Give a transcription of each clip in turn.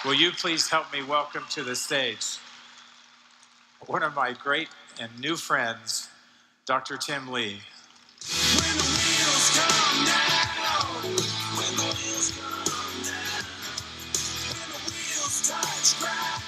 Will you please help me welcome to the stage one of my great and new friends, Dr. Tim Lee. When the wheels come down, when the wheels come down, when the wheels touch ground,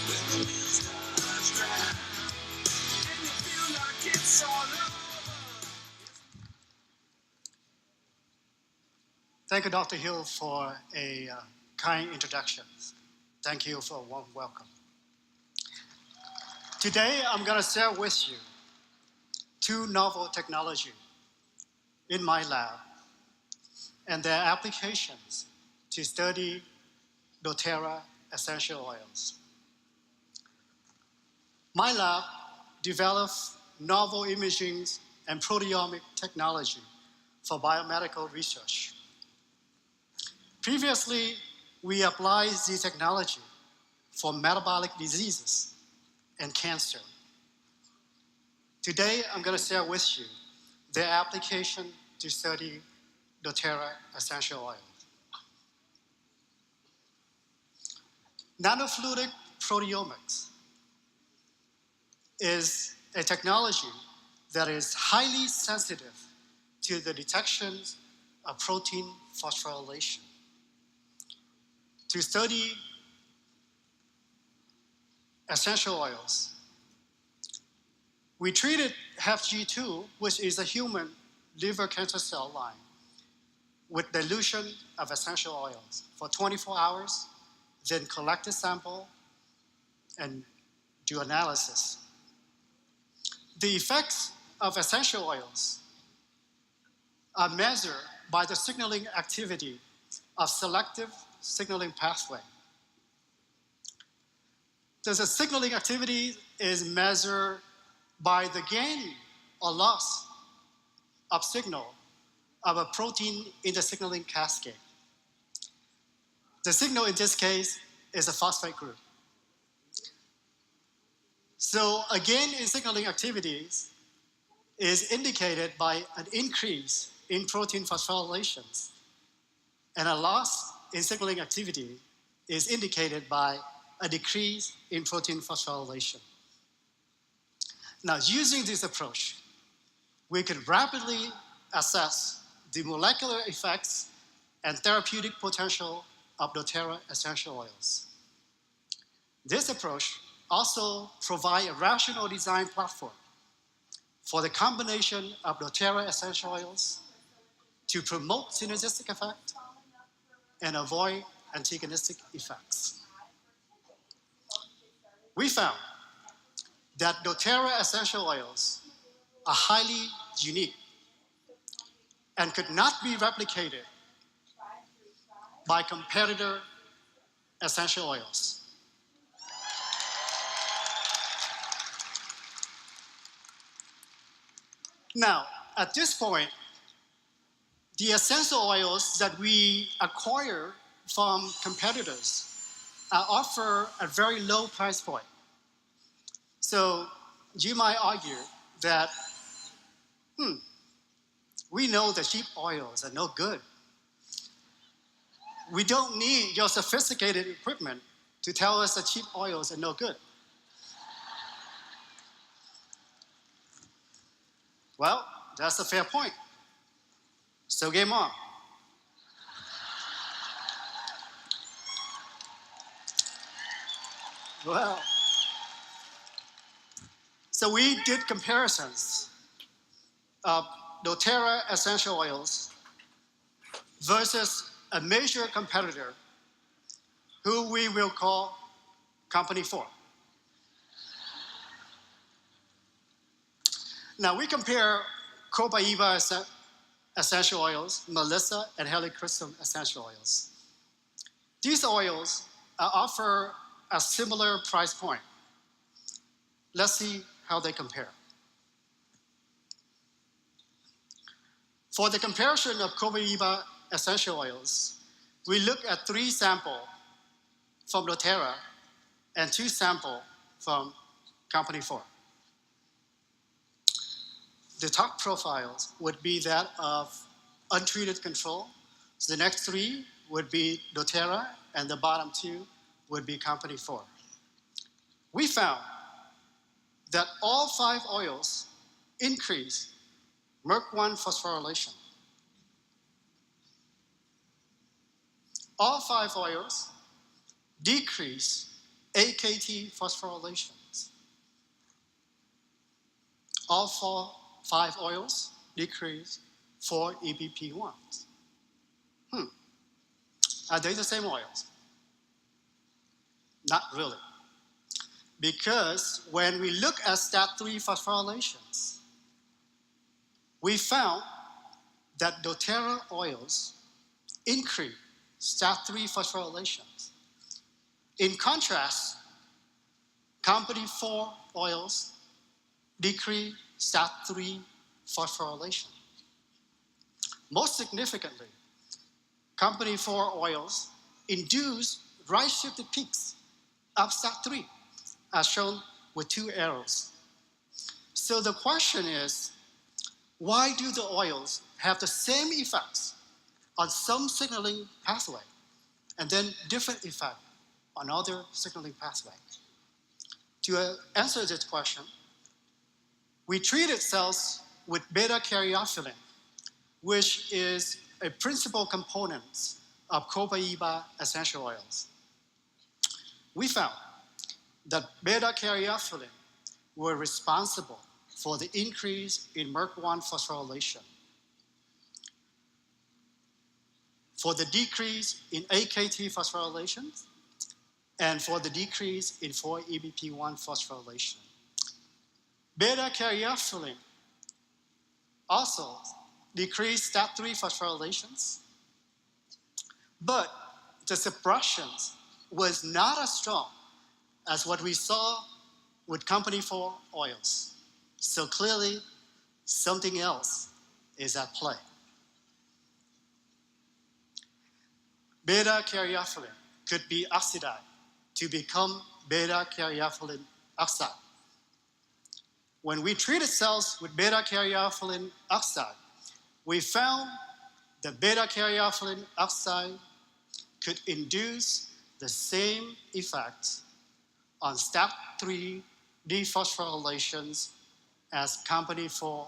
when the wheels touch ground, and you feel like it's all over. Thank you, Dr. Hill, for a kind introduction. Thank you for a warm welcome. Today, I'm going to share with you two novel technologies in my lab and their applications to study dōTERRA essential oils. My lab develops novel imaging and proteomic technology for biomedical research. Previously, we applied this technology for metabolic diseases and cancer. Today, I'm going to share with you their application to study dōTERRA essential oil. Nanofluidic proteomics is a technology that is highly sensitive to the detection of protein phosphorylation. To study essential oils, we treated HEFG2, which is a human liver cancer cell line, with dilution of essential oils for 24 hours, then collect a sample and do analysis. The effects of essential oils are measured by the signaling activity of selective signaling pathway. The signaling activity is measured by the gain or loss of signal of a protein in the signaling cascade. The signal in this case is a phosphate group. So a gain in signaling activities is indicated by an increase in protein phosphorylations, and a loss in signaling activity is indicated by a decrease in protein phosphorylation. Now, using this approach, we can rapidly assess the molecular effects and therapeutic potential of dōTERRA essential oils. This approach also provides a rational design platform for the combination of dōTERRA essential oils to promote synergistic effect and avoid antagonistic effects. We found that dōTERRA essential oils are highly unique and could not be replicated by competitor essential oils. Now, at this point, the essential oils that we acquire from competitors offer a very low price point. So you might argue that, we know that cheap oils are no good. We don't need your sophisticated equipment to tell us that cheap oils are no good. Well, that's a fair point. So game on. Well, so we did comparisons of dōTERRA essential oils versus a major competitor who we will call Company 4. Now we compare Copaiba essential oils, Melissa, and Helichrysum essential oils. These oils offer a similar price point. Let's see how they compare. For the comparison of Copaiba essential oils, we look at 3 samples from dōTERRA and 2 samples from Company 4. The top profiles would be that of untreated control. So the next 3 would be dōTERRA and the bottom two would be company 4. We found that all 5 oils increase Merc1 phosphorylation. All 5 oils decrease AKT phosphorylations. All 5 oils decrease 4 EBP1s. Are they the same oils? Not really. Because when we look at STAT3 phosphorylations, we found that dōTERRA oils increase STAT3 phosphorylations. In contrast, company 4 oils decrease STAT3 phosphorylation. Most significantly, company 4 oils induce right-shifted peaks of STAT3, as shown with 2 arrows. So the question is, why do the oils have the same effects on some signaling pathway and then different effect on other signaling pathway? To answer this question, we treated cells with beta-caryophyllene, which is a principal component of Copaiba essential oils. We found that beta-caryophyllene were responsible for the increase in Merc1 phosphorylation, for the decrease in AKT phosphorylations, and for the decrease in 4-EBP1 phosphorylation. Beta-caryophyllene also decreased STAT3 phosphorylations, but the suppression was not as strong as what we saw with company 4 oils. So clearly, something else is at play. Beta-caryophyllene could be oxidized to become beta-caryophyllene oxide. When we treated cells with beta-caryophyllene oxide, we found that beta-caryophyllene oxide could induce the same effects on STAT3 dephosphorylations as company 4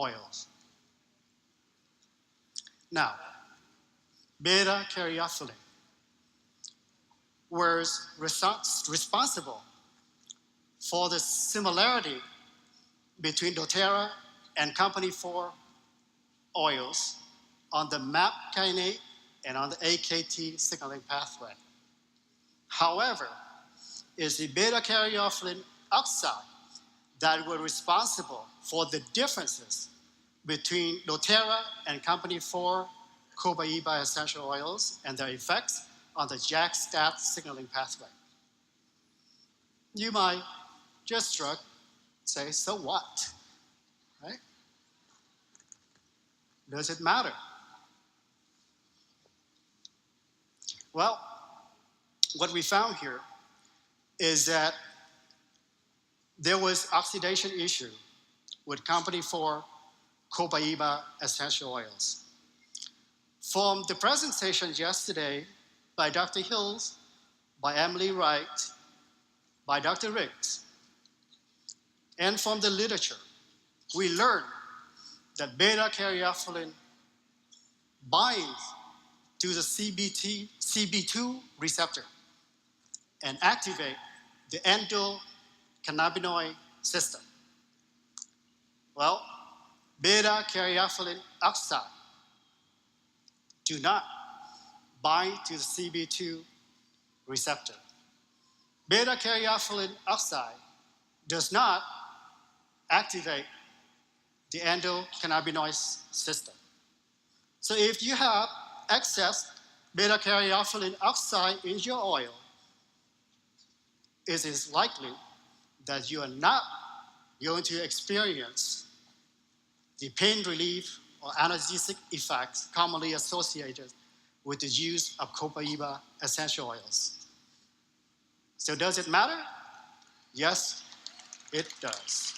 oils. Now, beta-caryophyllene was responsible for the similarity between dōTERRA and company 4 oils on the MAP kinase and on the AKT signaling pathway. However, it's the beta-caryophyllene oxide that were responsible for the differences between dōTERRA and company 4 Copaiba essential oils and their effects on the JAK-STAT signaling pathway. You might just shrug, say, so what, right? Does it matter? Well, what we found here is that there was oxidation issue with company 4 Copaiba essential oils. From the presentations yesterday by Dr. Hills, by Emily Wright, by Dr. Riggs, and from the literature, we learned that beta-caryophyllene binds to the CB2 receptor and activate the endocannabinoid system. Well, beta-caryophyllene oxide do not bind to the CB2 receptor. Beta-caryophyllene oxide does not activate the endocannabinoid system. So if you have excess beta-caryophyllene oxide in your oil, it is likely that you are not going to experience the pain relief or analgesic effects commonly associated with the use of Copaiba essential oils. So does it matter? Yes, it does.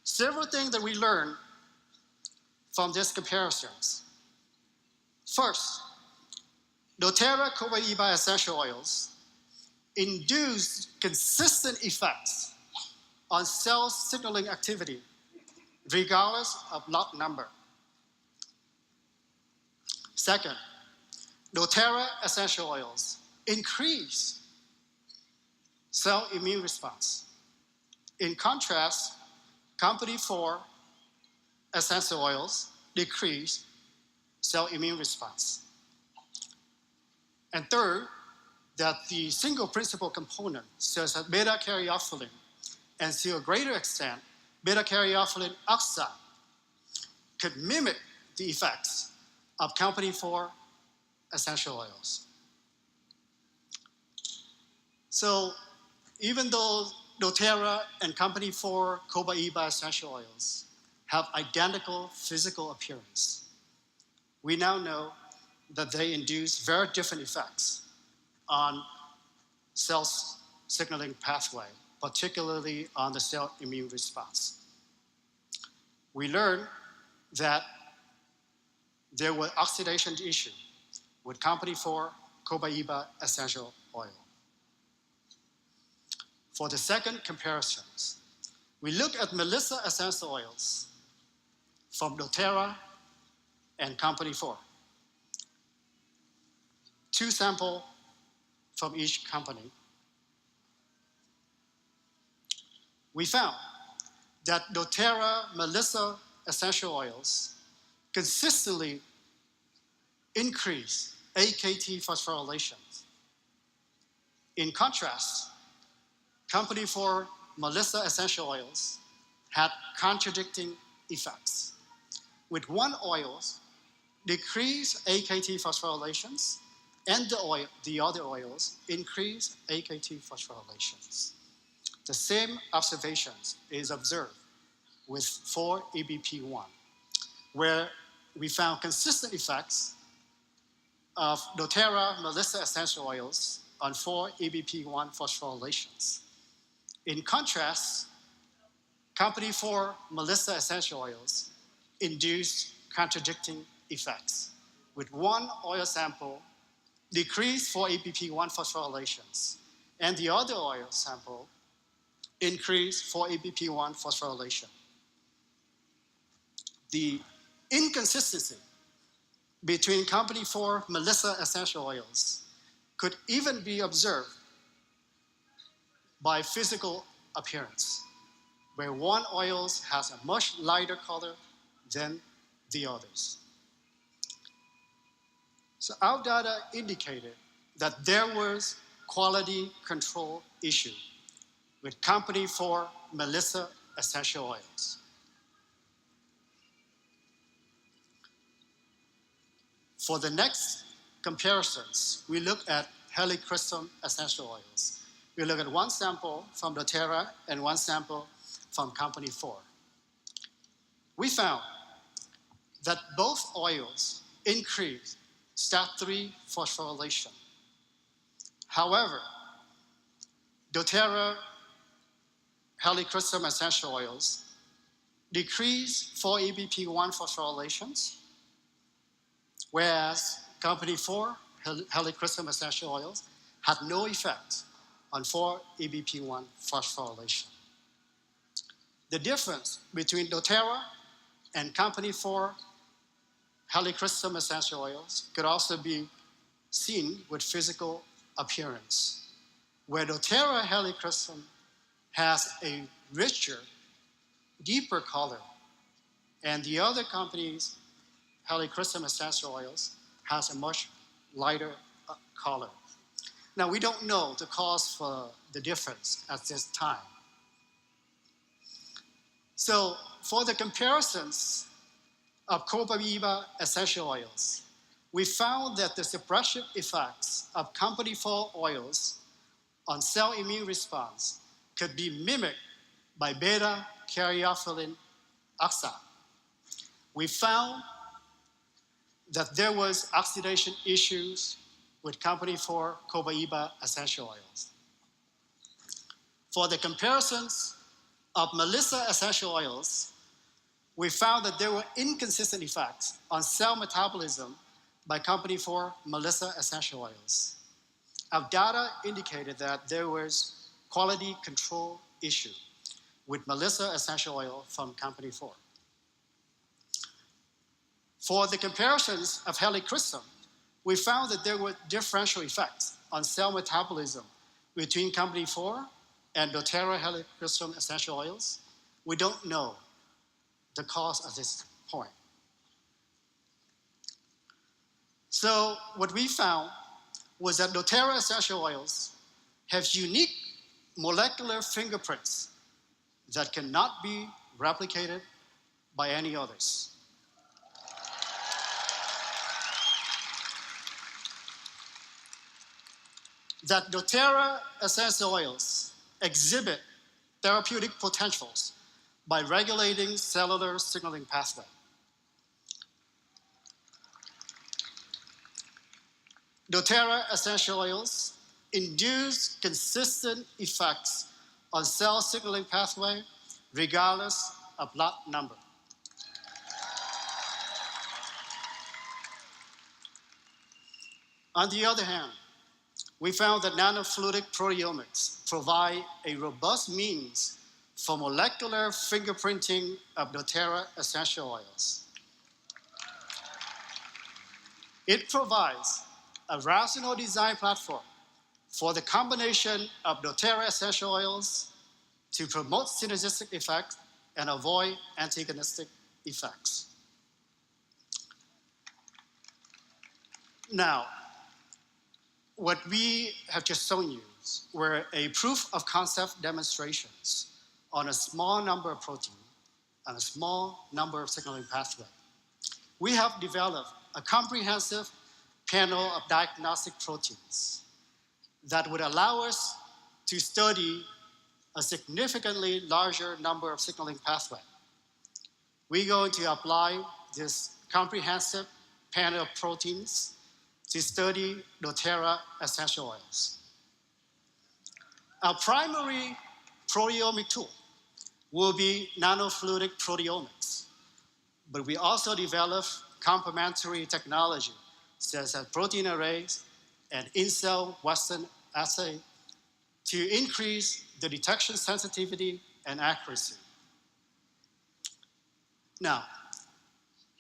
Several things that we learned from these comparisons. First, dōTERRA Copaiba essential oils induce consistent effects on cell signaling activity, regardless of lot number. Second, dōTERRA essential oils increase cell immune response. In contrast, company 4 essential oils decrease cell immune response. And third, that the single principal component, such as beta-caryophyllene, and to a greater extent, beta-caryophyllene oxide, could mimic the effects of company 4 essential oils. So even though dōTERRA and company 4 Copaiba essential oils have identical physical appearance, we now know that they induce very different effects on cell signaling pathway, particularly on the cell immune response. We learned that there was oxidation issue with company 4 Copaiba essential oil. For the second comparisons, we look at Melissa essential oils from dōTERRA and company 4. 2 samples from each company. We found that dōTERRA Melissa essential oils consistently increase AKT phosphorylations. In contrast, company 4 Melissa essential oils had contradicting effects. With one oil, decrease AKT phosphorylations, and the other oils increase AKT phosphorylations. The same observations is observed with 4-EBP1, where we found consistent effects of dōTERRA Melissa essential oils on 4-EBP1 phosphorylations. In contrast, company 4 Melissa essential oils induced contradicting effects. With one oil sample, decreased 4-EBP1 phosphorylations, and the other oil sample increased 4-EBP1 phosphorylation. The inconsistency between company 4 Melissa essential oils could even be observed by physical appearance, where one oil has a much lighter color than the others. So our data indicated that there was quality control issue with company 4 Melissa essential oils. For the next comparisons, we look at helichrysum essential oils. We look at one sample from dōTERRA and one sample from company 4. We found that both oils increased STAT3 phosphorylation. However, dōTERRA helichrysum essential oils decrease 4-EBP1 phosphorylations, whereas company 4 helichrysum essential oils had no effect on 4-EBP1 phosphorylation. The difference between dōTERRA and company 4 helichrysum essential oils could also be seen with physical appearance, where dōTERRA helichrysum has a richer, deeper color, and the other company's helichrysum essential oils has a much lighter color. Now, we don't know the cause for the difference at this time. So, for the comparisons of Copaiba essential oils, we found that the suppressive effects of company 4 oils on cell immune response could be mimicked by beta-caryophyllene oxide. We found that there was oxidation issues with company 4 Copaiba essential oils. For the comparisons of Melissa essential oils we found that there were inconsistent effects on cell metabolism by company 4, Melissa essential oils. Our data indicated that there was quality control issue with Melissa essential oil from company 4. For the comparisons of helichrysum, we found that there were differential effects on cell metabolism between company 4 and dōTERRA helichrysum essential oils. We don't know the cause at this point. So what we found was that dōTERRA essential oils have unique molecular fingerprints that cannot be replicated by any others. That dōTERRA essential oils exhibit therapeutic potentials by regulating cellular signaling pathway. dōTERRA essential oils induce consistent effects on cell signaling pathway regardless of lot number. On the other hand, we found that nanofluidic proteomics provide a robust means for molecular fingerprinting of dōTERRA essential oils. It provides a rational design platform for the combination of dōTERRA essential oils to promote synergistic effects and avoid antagonistic effects. Now, what we have just shown you were a proof of concept demonstrations on a small number of proteins and a small number of signaling pathways. We have developed a comprehensive panel of diagnostic proteins that would allow us to study a significantly larger number of signaling pathways. We're going to apply this comprehensive panel of proteins to study dōTERRA essential oils. Our primary proteomic tool will be nanofluidic proteomics, but we also develop complementary technology such as protein arrays and in-cell Western assay to increase the detection sensitivity and accuracy. Now,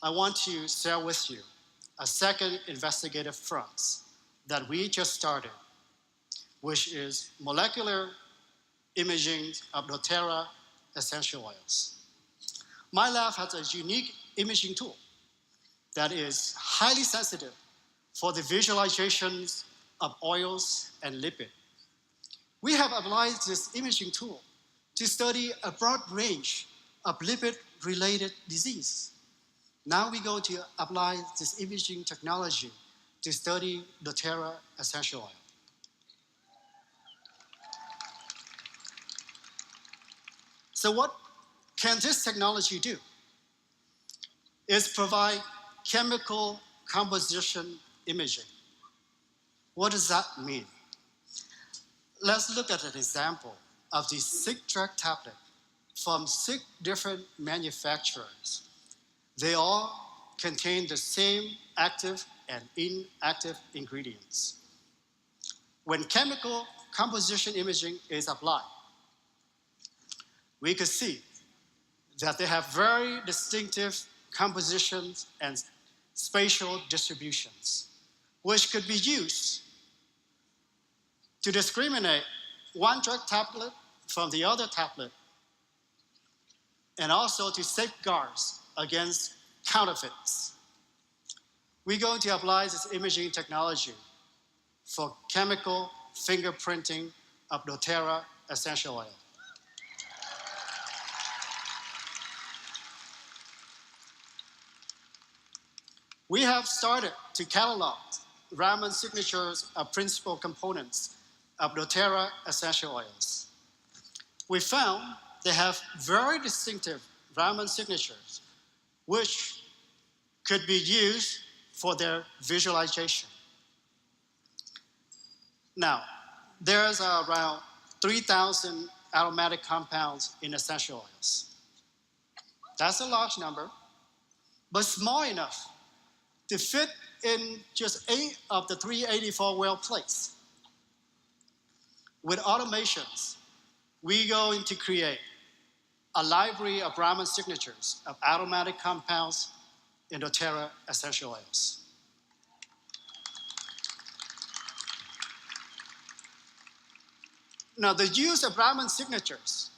I want to share with you a second investigative front that we just started, which is molecular imaging of dōTERRA essential oils. My lab has a unique imaging tool that is highly sensitive for the visualizations of oils and lipid. We have applied this imaging tool to study a broad range of lipid-related disease. Now we're going to apply this imaging technology to study dōTERRA essential oil. So what can this technology do? Is provide chemical composition imaging. What does that mean? Let's look at an example of the 6 drug tablet from 6 different manufacturers. They all contain the same active and inactive ingredients. When chemical composition imaging is applied, we could see that they have very distinctive compositions and spatial distributions, which could be used to discriminate one drug tablet from the other tablet, and also to safeguard against counterfeits. We're going to apply this imaging technology for chemical fingerprinting of dōTERRA essential oil. We have started to catalog Raman signatures of principal components of dōTERRA essential oils. We found they have very distinctive Raman signatures, which could be used for their visualization. Now, there's around 3,000 aromatic compounds in essential oils. That's a large number, but small enough to fit in just 8 of the 384 well plates. With automations, we're going to create a library of Raman signatures of aromatic compounds in dōTERRA essential oils. Now, the use of Raman signatures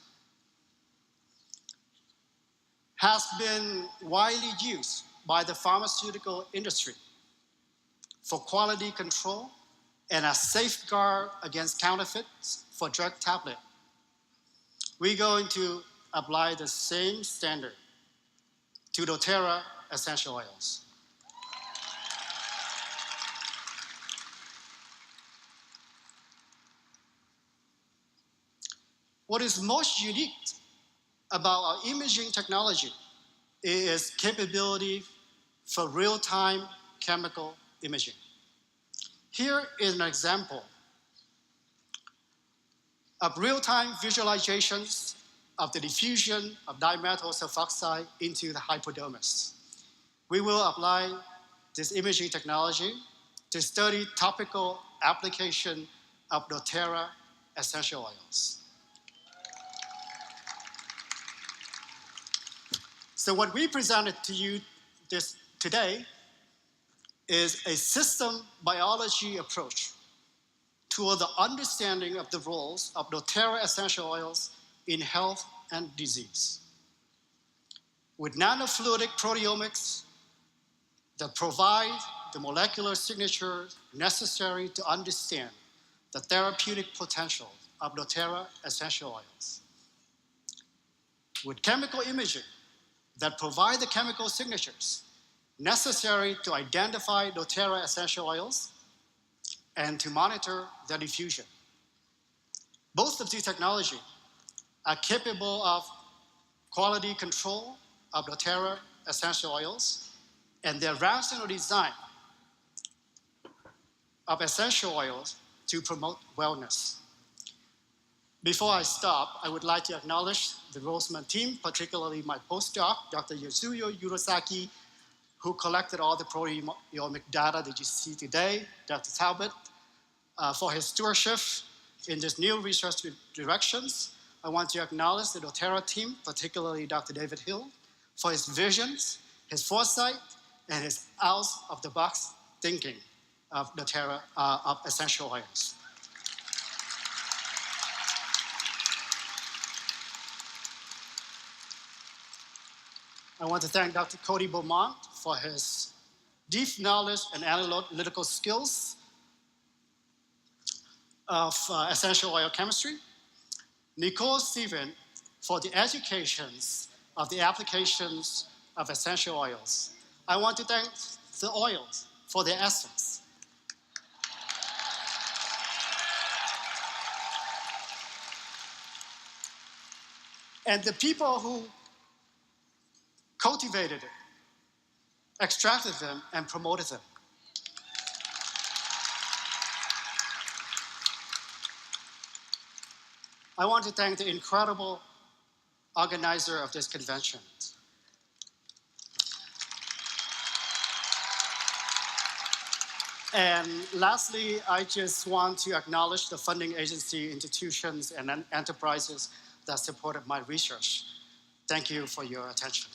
has been widely used by the pharmaceutical industry for quality control and a safeguard against counterfeits for drug tablet. We're going to apply the same standard to dōTERRA essential oils. What is most unique about our imaging technology is capability for real-time chemical imaging. Here is an example of real-time visualizations of the diffusion of dimethyl sulfoxide into the hypodermis. We will apply this imaging technology to study topical application of dōTERRA essential oils. So what we presented to you today is a system biology approach toward the understanding of the roles of dōTERRA essential oils in health and disease. With nanofluidic proteomics that provide the molecular signatures necessary to understand the therapeutic potential of dōTERRA essential oils. With chemical imaging that provide the chemical signatures necessary to identify dōTERRA essential oils and to monitor their diffusion. Both of these technologies are capable of quality control of dōTERRA essential oils and their rational design of essential oils to promote wellness. Before I stop, I would like to acknowledge the Roseman team, particularly my postdoc, Dr. Yasuyo Urosaki, who collected all the proteomic data that you see today, Dr. Talbot, for his stewardship in this new research directions. I want to acknowledge the dōTERRA team, particularly Dr. David Hill, for his visions, his foresight, and his out-of-the-box thinking of dōTERRA of essential oils. I want to thank Dr. Cody Beaumont for his deep knowledge and analytical skills of essential oil chemistry. Nicole Stephen for the educations of the applications of essential oils. I want to thank the oils for their essence. And the people who cultivated it, extracted them, and promoted them. I want to thank the incredible organizer of this convention. And lastly, I just want to acknowledge the funding agency, institutions, and enterprises that supported my research. Thank you for your attention.